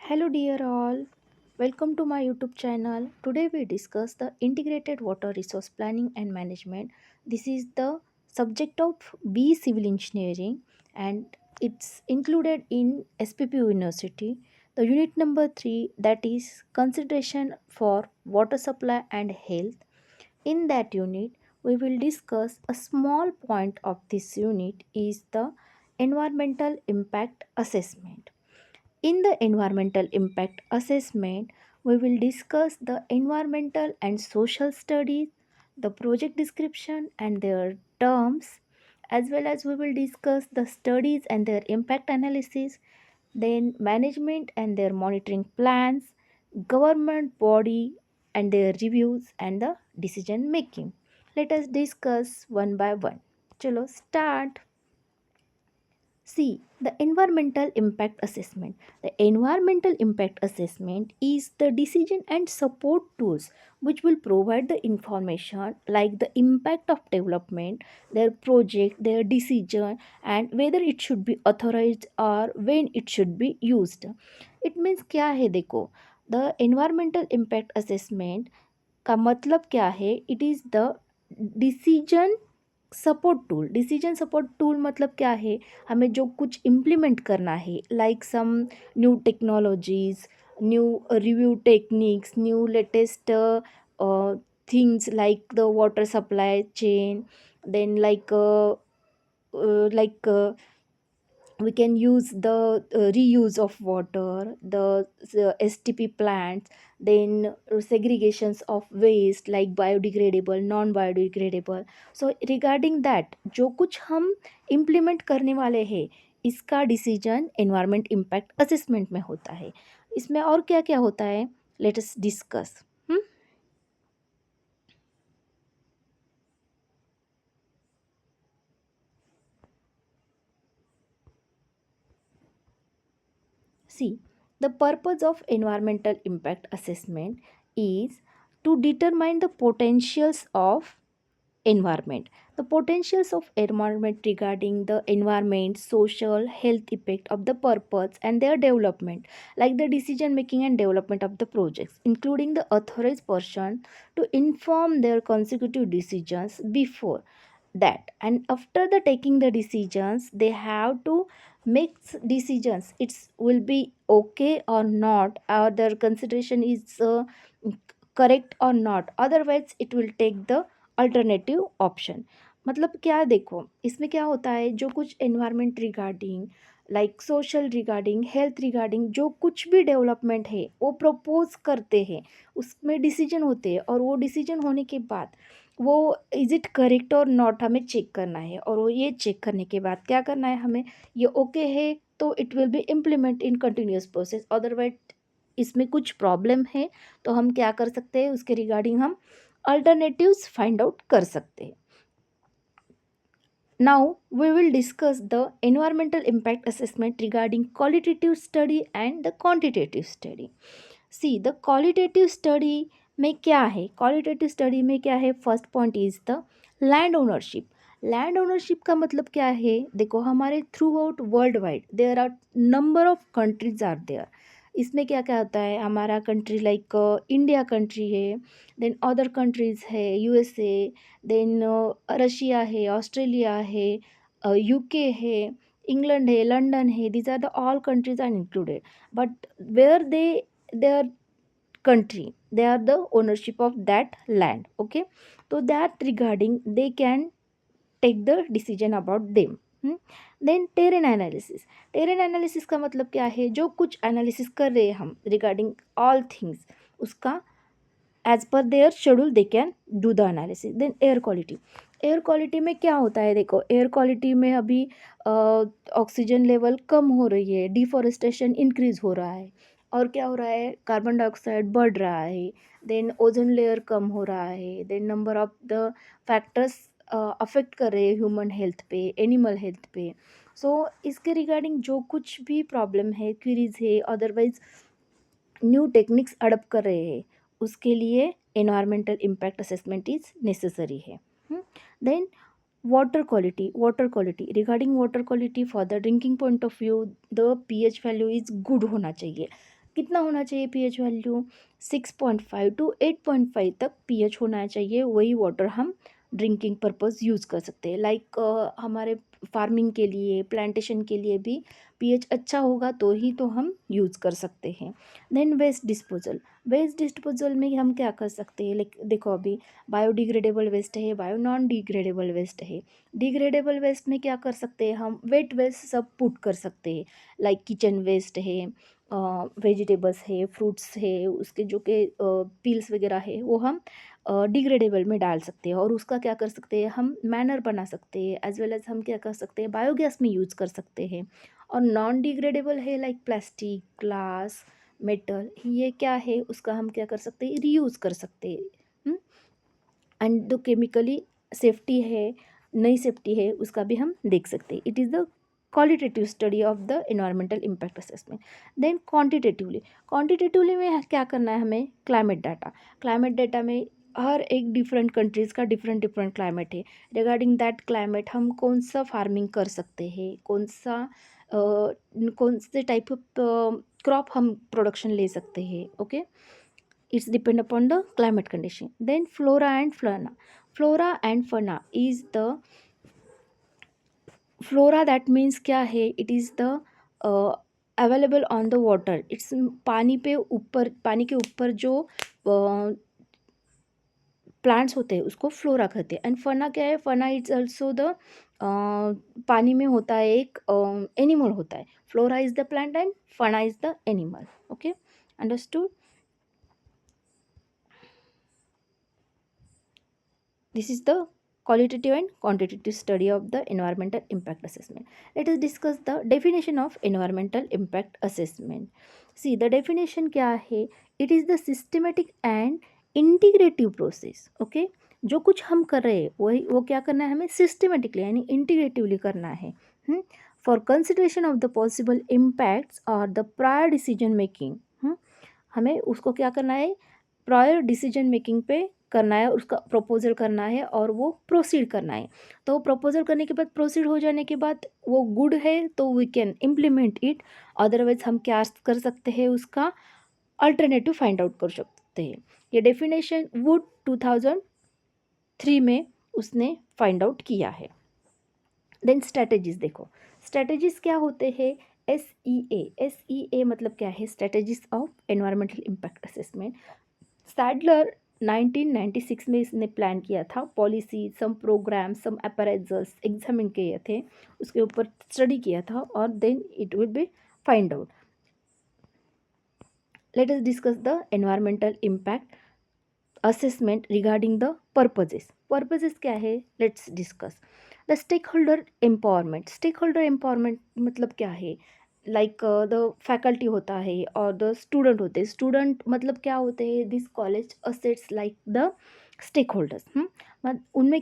Hello, dear all. Welcome to my YouTube channel. Today we discuss the integrated water resource planning and management. This is the subject of B Civil Engineering and it's included in SPP University. The unit number 3, that is consideration for water supply and health. In that unit, we will discuss a small point of this unit is the environmental impact assessment. In the environmental impact assessment, we will discuss the environmental and social studies, the project description and their terms, as well as we will discuss the studies and their impact analysis, then management and their monitoring plans, government body and their reviews and the decision making. Let us discuss one by one. Chalo start. See, the environmental impact assessment. The environmental impact assessment is the decision and support tools which will provide the information like the impact of development, their project, their decision, and whether it should be authorized or when it should be used. It means क्या है देखो, the environmental impact assessment का मतलब क्या है, it is the decision support tool. Decision support tool मतलब क्या है, हमें जो कुछ इम्प्लीमेंट करना है like some new technologies, new review techniques, new latest things like the water supply chain, then like we can use the reuse of water, the STP plants, then segregations of waste like biodegradable, non biodegradable. So regarding that जो कुछ हम implement करने वाले हैं, इसका decision environment impact assessment में होता है। इसमें और क्या क्या होता है, late us discuss. See, the purpose of environmental impact assessment is to determine the potentials of environment. The potentials of environment regarding the environment, social, health effect of the purpose and their development, like the decision making and development of the projects, including the authorized person to inform their consecutive decisions before that and after the taking the decisions they have to make decisions it's will be okay or not, or their consideration is correct or not, otherwise it will take the alternative option. मतलब क्या देखो, इसमें क्या होता है, जो कुछ environment regarding like social regarding health regarding जो कुछ भी डेवलपमेंट है वो प्रपोज करते हैं, उसमें डिसीजन होते हैं और वो डिसीजन होने के बाद वो इज़ इट करेक्ट और नॉट हमें चेक करना है, और वो ये चेक करने के बाद क्या करना है हमें, ये ओके है तो it will be implement in continuous process, otherwise इसमें कुछ प्रॉब्लम है तो हम क्या कर सकते हैं, उसके रिगार्डिंग हम अल्टरनेटिव्स फाइंड आउट कर सकते हैं। Now we will discuss the environmental impact assessment regarding qualitative study and the quantitative study. See, the qualitative study में क्या है, qualitative study में क्या है, first point is the land ownership. Land ownership का मतलब क्या है, देखो हमारे throughout worldwide there are number of countries are there. इसमें क्या क्या होता है, हमारा कंट्री लाइक इंडिया कंट्री है, देन अदर कंट्रीज़ है, यूएसए, देन रशिया है, ऑस्ट्रेलिया है, यूके है, इंग्लैंड है, लंदन है, these are the all countries are included, but where they are country, they are the ownership of that land, okay, so that regarding they can take the decision about them. Then terrain analysis. Terrain analysis का मतलब क्या है, जो कुछ analysis कर रहे हैं हम रिगार्डिंग ऑल थिंग्स, उसका as per their schedule they can do the analysis. Then air quality. Air quality में क्या होता है, देखो एयर क्वालिटी में अभी ऑक्सीजन लेवल कम हो रही है, डिफॉरेस्टेशन इंक्रीज हो रहा है, और क्या हो रहा है, कार्बन डाइऑक्साइड बढ़ रहा है, देन ओजोन लेयर कम हो रहा है, then number of the factors affect कर रहे हैं ह्यूमन हेल्थ पे, एनिमल हेल्थ पे। सो इसके रिगार्डिंग जो कुछ भी प्रॉब्लम है, क्वेरीज है, अदरवाइज न्यू टेक्निक्स अडप्ट कर रहे हैं, उसके लिए environmental impact assessment is necessary है। Then water quality. Water quality regarding water quality for the drinking point of view the pH value is good होना चाहिए। कितना होना चाहिए पीएच वैल्यू? 6.5 टू 8.5 तक पीएच होना चाहिए, वही वाटर हम ड्रिंकिंग पर्पस यूज़ कर सकते हैं। लाइक हमारे फार्मिंग के लिए, प्लांटेशन के लिए भी पीएच अच्छा होगा तो ही तो हम यूज़ कर सकते हैं। देन वेस्ट डिस्पोजल में हम क्या कर सकते हैं? लाइक देखो, अभी बायोडिग्रेडेबल वेस्ट है, बायो नॉन डिग्रेडेबल वेस्ट है। डिग्रेडेबल वेस्ट में क्या कर सकते हैं हम? वेट वेस्ट सब पुट कर सकते हैं। लाइक किचन वेस्ट है, वेजिटेबल्स है, फ्रूट्स है, उसके जो के पील्स वगैरह है, वो हम डिग्रेडेबल में डाल सकते हैं और उसका क्या कर सकते हैं हम? मैनर बना सकते हैं, एज वेल एज हम क्या कर सकते हैं? बायोगैस में यूज़ कर सकते हैं। और नॉन डिग्रेडेबल है लाइक प्लास्टिक, ग्लास, मेटल, ये क्या है? उसका हम क्या कर सकते हैं? रीयूज़ कर सकते हैं। एंड जो केमिकली सेफ्टी है, नई सेफ्टी है, उसका भी हम देख सकते हैं। It is the qualitative study of the environmental impact assessment. Then quantitatively में क्या करना है हमें? क्लाइमेट डाटा में हर एक डिफरेंट कंट्रीज़ का डिफरेंट डिफरेंट क्लाइमेट है। रिगार्डिंग दैट क्लाइमेट हम कौन सा फार्मिंग कर सकते हैं, कौन से टाइप ऑफ क्रॉप हम प्रोडक्शन ले सकते हैं। Okay, it's depend upon the climate condition. Then flora and fauna is the flora, that means क्या है? It is the available on the water. It's पानी के ऊपर जो प्लांट्स होते हैं उसको फ्लोरा कहते हैं। एंड फना क्या है? फना इज ऑल्सो द पानी में होता है, एक एनिमल होता है। Flora is the plant and fauna is the animal. Okay, understood? This is the qualitative and quantitative study of the environmental impact assessment. Let us discuss the definition of environmental impact assessment. See, the definition क्या है? It is the systematic and integrative process. Okay, जो कुछ हम कर रहे हैं वही वो क्या करना है हमें? सिस्टमेटिकली यानी इंटीग्रेटिवली करना है। For consideration of the possible impacts और द प्रायर डिसीजन मेकिंग। हमें उसको क्या करना है? प्रायर डिसीजन मेकिंग पे करना है, उसका प्रपोजल करना है और वो प्रोसीड करना है। तो प्रपोजल करने के बाद, प्रोसीड हो जाने के बाद वो गुड है तो we can implement it. Otherwise हम क्या कर सकते हैं? उसका अल्टरनेटिव फाइंड आउट कर सकते हैं। ये डेफिनेशन वुड 2003 में उसने फाइंड आउट किया है। देन स्ट्रैटेजीज देखो, स्ट्रैटेजीज क्या होते हैं? SEA मतलब क्या है? Strategies of environmental impact assessment. Sadler 1996 में इसने प्लान किया था। Policy, some program, some appraisals examine किए थे, उसके ऊपर स्टडी किया था और then it will be find out. Let us discuss the environmental impact assessment regarding the purposes क्या है? Let's discuss the stakeholder empowerment मतलब क्या है? लाइक द फैकल्टी होता है और द स्टूडेंट होते हैं। स्टूडेंट मतलब क्या होते हैं? This college assets like the stakeholders. उनमें